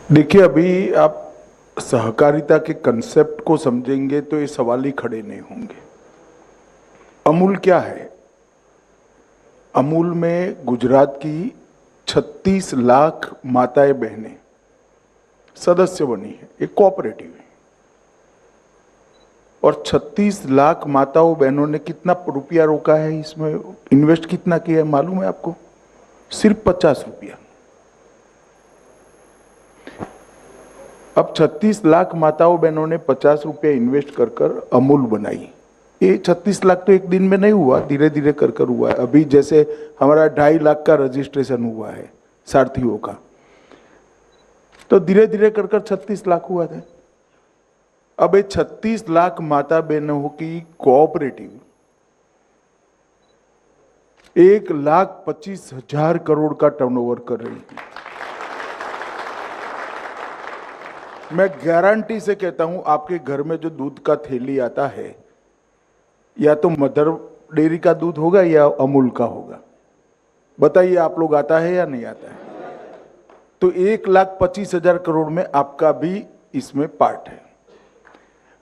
देखिए, अभी आप सहकारिता के कंसेप्ट को समझेंगे तो ये सवाल ही खड़े नहीं होंगे। अमूल क्या है? अमूल में गुजरात की 36 लाख माताएं बहनें सदस्य बनी है, एक कोऑपरेटिव है। और 36 लाख माताओं बहनों ने कितना रुपया रोका है, इसमें इन्वेस्ट कितना किया है मालूम है आपको? सिर्फ 50 रुपया। अब 36 लाख माताओं बहनों ने 50 रुपया इन्वेस्ट कर कर अमूल बनाई। ये 36 लाख तो एक दिन में नहीं हुआ, धीरे धीरे कर कर हुआ है। अभी जैसे हमारा 2.5 लाख का रजिस्ट्रेशन हुआ है सारथियों का, तो धीरे धीरे कर कर 36 लाख हुआ था। अब ये 36 लाख माता बहनों की कोऑपरेटिव 1,25,000 करोड़ का टर्नओवर कर रही है। मैं गारंटी से कहता हूं, आपके घर में जो दूध का थैली आता है, या तो मदर डेयरी का दूध होगा या अमूल का होगा। बताइए, आप लोग आता है या नहीं आता है? तो 1,25,000 करोड़ में आपका भी इसमें पार्ट है।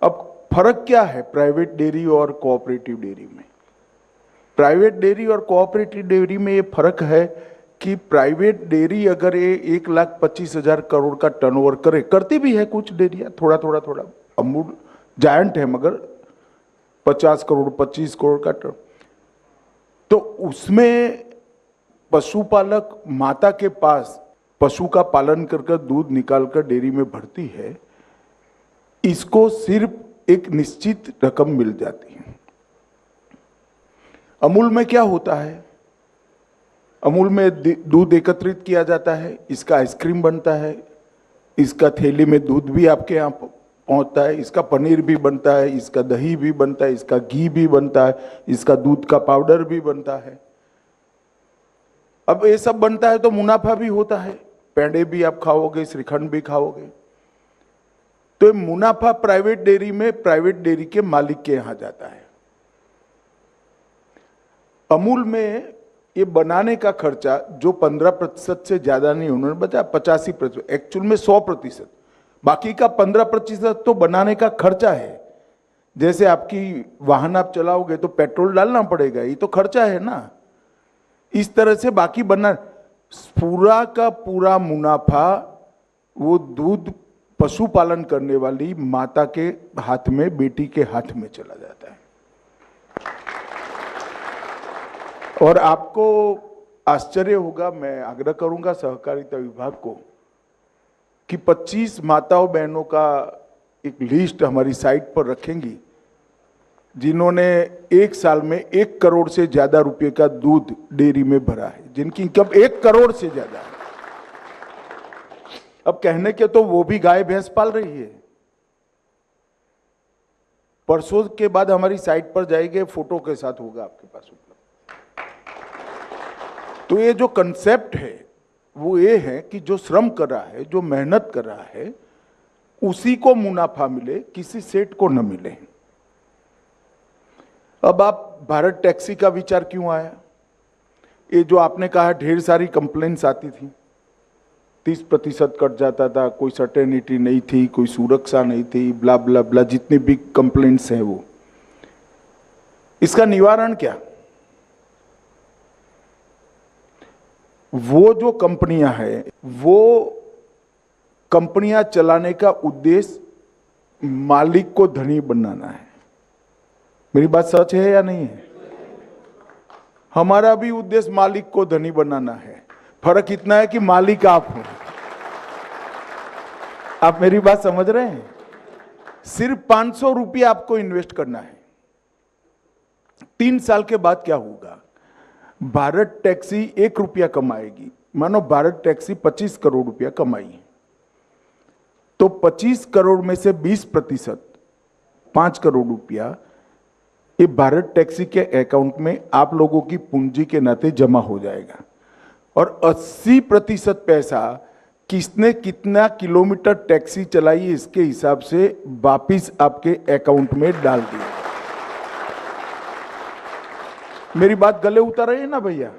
अब फर्क क्या है प्राइवेट डेयरी और कोऑपरेटिव डेयरी में? प्राइवेट डेयरी और कोऑपरेटिव डेयरी में ये फर्क है कि प्राइवेट डेयरी अगर ये 1,25,000 करोड़ का टर्नओवर करे, करती भी है कुछ डेयरियां, थोड़ा थोड़ा थोड़ा। अमूल जायंट है, मगर 50 करोड़ 25 करोड़ का टर्न, तो उसमें पशुपालक माता के पास पशु का पालन कर दूध निकालकर डेयरी में भरती है, इसको सिर्फ एक निश्चित रकम मिल जाती है। अमूल में क्या होता है? अमूल में दूध एकत्रित किया जाता है, इसका आइसक्रीम बनता है, इसका थैली में दूध भी आपके यहाँ पहुंचता है, इसका पनीर भी बनता है, इसका दही भी बनता है, इसका घी भी बनता है, इसका दूध का पाउडर भी बनता है। अब ये सब बनता है तो मुनाफा भी होता है, पेड़े भी आप खाओगे, श्रीखंड भी खाओगे। तो ये मुनाफा प्राइवेट डेयरी में प्राइवेट डेयरी के मालिक के यहां जाता है। अमूल में ये बनाने का खर्चा जो 15% से ज्यादा नहीं, उन्होंने बताया 85%, एक्चुअल में 100%, बाकी का 15% तो बनाने का खर्चा है। जैसे आपकी वाहन आप चलाओगे तो पेट्रोल डालना पड़ेगा, ये तो खर्चा है ना। इस तरह से बाकी बना पूरा का पूरा मुनाफा वो दूध पशुपालन करने वाली माता के हाथ में, बेटी के हाथ में चला जाता है। और आपको आश्चर्य होगा, मैं आग्रह करूंगा सहकारिता विभाग को कि 25 माताओं बहनों का एक लिस्ट हमारी साइट पर रखेंगी जिन्होंने एक साल में 1 करोड़ से ज्यादा रुपए का दूध डेयरी में भरा है, जिनकी इनकम 1 करोड़ से ज्यादा है। अब कहने के तो वो भी गाय भैंस पाल रही है। परसों के बाद हमारी साइट पर जाएंगे, फोटो के साथ होगा आपके पास उपलब्ध। तो ये जो कंसेप्ट है वो ये है कि जो श्रम कर रहा है, जो मेहनत कर रहा है, उसी को मुनाफा मिले, किसी सेठ को न मिले। अब आप भारत टैक्सी का विचार क्यों आया? ये जो आपने कहा ढेर सारी कंप्लेंट्स आती थी, 30% कट जाता था, कोई सर्टेनिटी नहीं थी, कोई सुरक्षा नहीं थी, ब्ला ब्ला ब्ला, जितनी भी कंप्लेंट्स हैं वो, इसका निवारण क्या? वो जो कंपनियां हैं, वो कंपनियां चलाने का उद्देश्य मालिक को धनी बनाना है। मेरी बात सच है या नहीं है? हमारा भी उद्देश्य मालिक को धनी बनाना है। फर्क इतना है कि मालिक आप हो। आप मेरी बात समझ रहे हैं? सिर्फ 500 रुपया आपको इन्वेस्ट करना है। 3 साल के बाद क्या होगा? भारत टैक्सी 1 रुपया कमाएगी। मानो भारत टैक्सी 25 करोड़ रुपया कमाई, तो 25 करोड़ में से 20%, 5 करोड़ रुपया, ये भारत टैक्सी के अकाउंट में आप लोगों की पूंजी के नाते जमा हो जाएगा। और 80% पैसा किसने कितना किलोमीटर टैक्सी चलाई, इसके हिसाब से वापिस आपके अकाउंट में डाल दिया। मेरी बात गले उतर रही है ना भैया?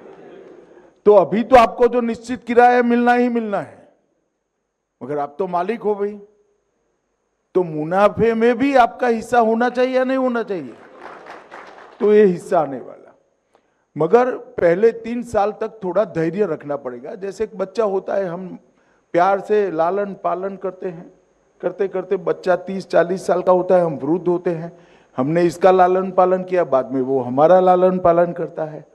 तो अभी तो आपको जो निश्चित किराया मिलना ही मिलना है। मगर आप तो मालिक हो भाई, तो मुनाफे में भी आपका हिस्सा होना चाहिए या नहीं होना चाहिए? तो ये हिस्सा आने वाला, मगर पहले 3 साल तक थोड़ा धैर्य रखना पड़ेगा। जैसे एक बच्चा होता है, हम प्यार से लालन पालन करते हैं, करते करते बच्चा 30-40 साल का होता है, हम वृद्ध होते हैं, हमने इसका लालन पालन किया, बाद में वो हमारा लालन पालन करता है।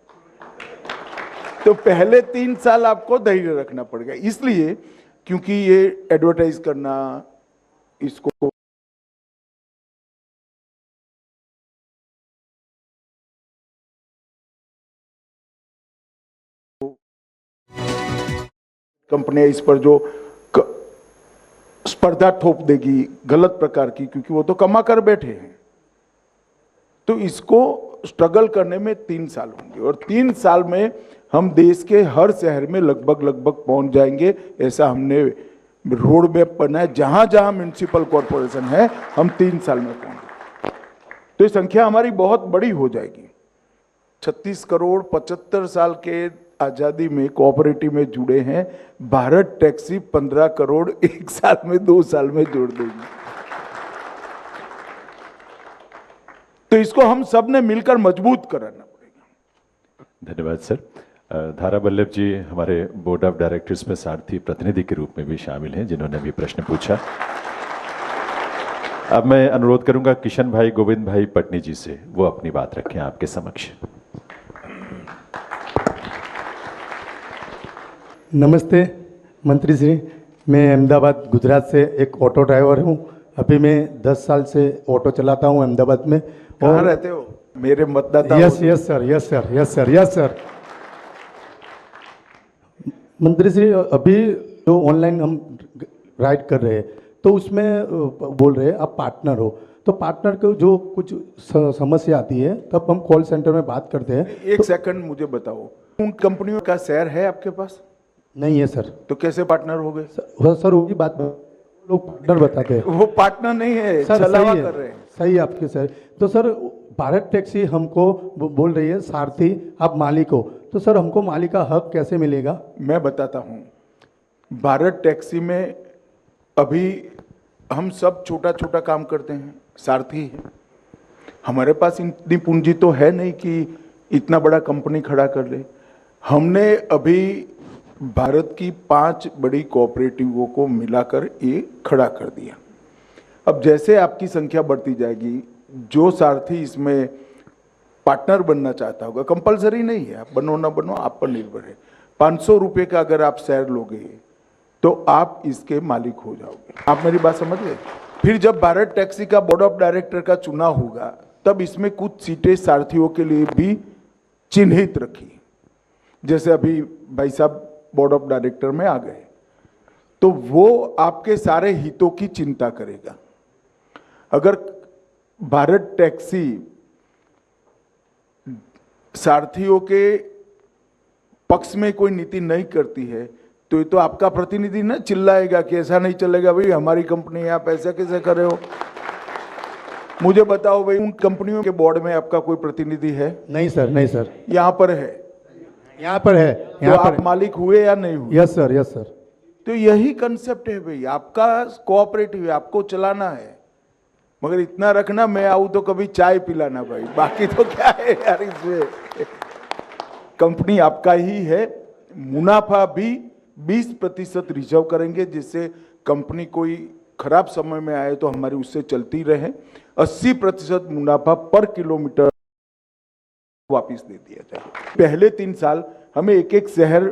तो पहले 3 साल आपको धैर्य रखना पड़ेगा, इसलिए क्योंकि ये एडवर्टाइज करना, इसको कंपनियां इस पर जो स्पर्धा थोप देगी गलत प्रकार की, क्योंकि वो तो कमा कर बैठे हैं, तो इसको स्ट्रगल करने में 3 साल होंगे, और 3 साल में हम देश के हर शहर में लगभग पहुंच जाएंगे। ऐसा हमने रोड मैप बनाया, जहां जहां म्युनिसिपल कॉरपोरेशन है हम 3 साल में पहुंचे, तो ये संख्या हमारी बहुत बड़ी हो जाएगी। 36 करोड़ 75 साल के आजादी में कोऑपरेटिव में जुड़े हैं, भारत टैक्सी 15 करोड़ 1 साल में 2 साल में जोड़ देगी। तो इसको हम सब ने मिलकर मजबूत कराना पड़ेगा। धन्यवाद सर। धारा वल्लभ जी हमारे बोर्ड ऑफ डायरेक्टर्स में सारथी प्रतिनिधि के रूप में भी शामिल हैं, जिन्होंने भी प्रश्न पूछा। अब मैं अनुरोध करूंगा किशन भाई गोविंद भाई पटनी जी से, वो अपनी बात रखें आपके समक्ष। नमस्ते मंत्री श्री, मैं अहमदाबाद गुजरात से एक ऑटो ड्राइवर हूँ। अभी मैं 10 साल से ऑटो चलाता हूँ अहमदाबाद में। कहाँ रहते हो? मेरे मतदाता। Yes sir, yes sir, yes sir, yes sir. मंत्री श्री, अभी जो ऑनलाइन हम राइड कर रहे हैं, तो उसमें बोल रहे हैं आप पार्टनर हो, तो पार्टनर को जो कुछ समस्या आती है तब हम कॉल सेंटर में बात करते हैं। एक सेकंड मुझे बताओ, उन कंपनियों का शेयर है आपके पास? नहीं है सर। तो कैसे पार्टनर हो गए? सर वो की बात लोग पार्टनर बताते हैं, वो पार्टनर नहीं है, छलावा कर रहे हैं। सही है आपके सर। तो सर भारत टैक्सी हमको बोल रही है सारथी आप मालिक हो, तो सर हमको मालिक का हक कैसे मिलेगा? मैं बताता हूँ। भारत टैक्सी में अभी हम सब छोटा छोटा काम करते हैं, सारथी है। हमारे पास इतनी पूंजी तो है नहीं कि इतना बड़ा कंपनी खड़ा कर ले। हमने अभी भारत की 5 बड़ी कोऑपरेटिवों को मिलाकर ये खड़ा कर दिया। अब जैसे आपकी संख्या बढ़ती जाएगी, जो सारथी इसमें पार्टनर बनना चाहता होगा, कंपलसरी नहीं है, आप बनो ना बनो आप पर निर्भर है। 500 रुपये का अगर आप शेयर लोगे तो आप इसके मालिक हो जाओगे। आप मेरी बात समझ गए? फिर जब भारत टैक्सी का बोर्ड ऑफ डायरेक्टर का चुनाव होगा, तब इसमें कुछ सीटें सारथियों के लिए भी चिन्हित रखी। जैसे अभी भाई साहब बोर्ड ऑफ डायरेक्टर में आ गए, तो वो आपके सारे हितों की चिंता करेगा। अगर भारत टैक्सी सारथियों के पक्ष में कोई नीति नहीं करती है, तो ये तो आपका प्रतिनिधि ना चिल्लाएगा कि ऐसा नहीं चलेगा भाई, हमारी कंपनी है, आप ऐसा कैसे कर रहे हो। मुझे बताओ भाई, उन कंपनियों के बोर्ड में आपका कोई प्रतिनिधि है? नहीं सर, नहीं सर। यहाँ पर है, यहाँ पर है। तो आप मालिक हुए या नहीं हुए? Yes sir, yes sir. तो यही कंसेप्ट है भाई, आपका कोऑपरेटिव है, आपको चलाना है, मगर इतना रखना मैं आऊं तो कभी चाय पिलाना भाई, बाकी तो क्या है यार इसमें। कंपनी आपका ही है, मुनाफा भी 20% रिजर्व करेंगे, जिससे कंपनी कोई खराब समय में आए तो हमारी उससे चलती रहे। 80% मुनाफा पर किलोमीटर वापिस दे दिया जाए। पहले 3 साल हमें एक एक शहर